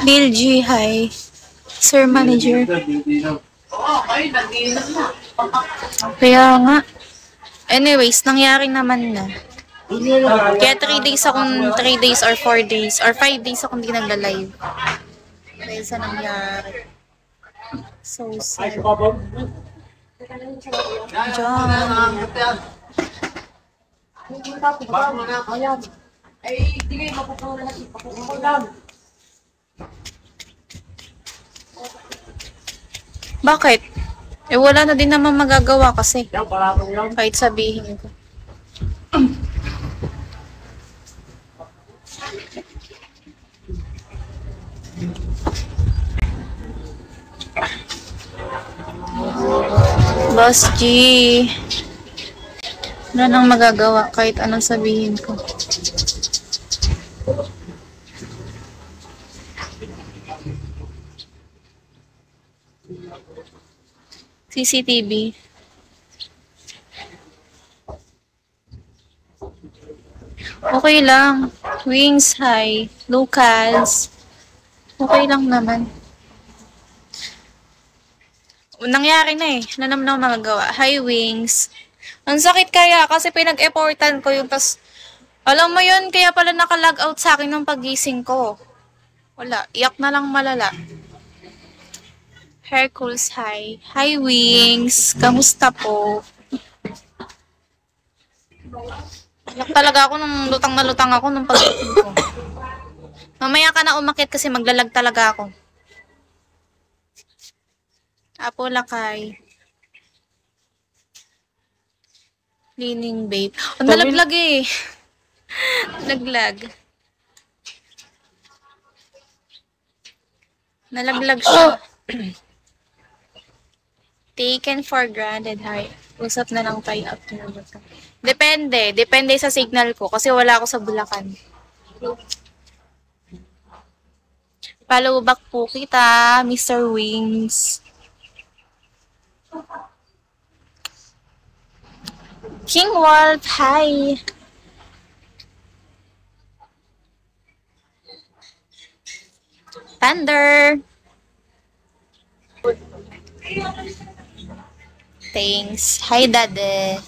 Bill G, hi. Sir Manager. Kaya nga. Anyways, nangyari naman na. Kaya 3 days or 4 days or 5 days akong hindi nagla-live. Dahil sa nangyari. So sad. Diyan. Bakit? Eh wala na din naman magagawa kasi. Kahit sabihin ko. Boss G. Wala nang magagawa kahit anong sabihin ko. CCTV. Okay lang. Wings, hi. Lucas. Okay lang naman. Nangyari na eh. Wala naman ako magagawa. Hi, Wings. Ang sakit kaya kasi pinag-effortan ko yung tas alam mo yun, kaya pala naka-log out sa akin ng pagising ko. Wala. Iyak na lang malala. Hercules, hi. Hi, Wings. Kamusta po? Iyak talaga ako nung lutang na lutang ako nung pagising ko. Mamaya ka na umakit kasi maglalag talaga ako. Apo lakay. Cleaning babe. Oh, nalaglag eh. Nalaglag. Nalaglag siya. Taken for granted. Hi. Usap na lang tayo after. Depende. Depende sa signal ko kasi wala ako sa Bulacan. Follow back po kita, Mr. Wings. King Wolf, hi. Thunder. Thanks. Hi, Dade.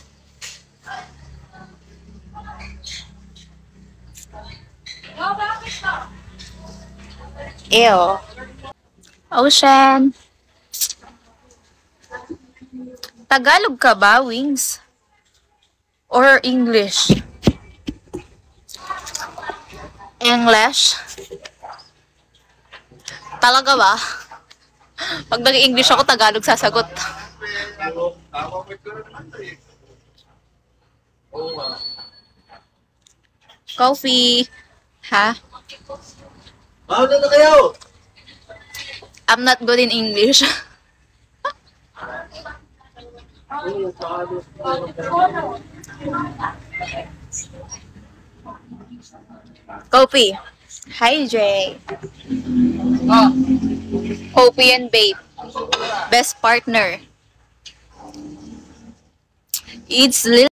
Ew. Ocean. Tagalog ka ba, Wings? Or English? English? Talaga ba? Pag nag-English ako, Tagalog sasagot. Coffee. Ha? Ano na kayo? I'm not good in English. Coffee. Hi, Jay. Coffee and babe. Best partner. It's little.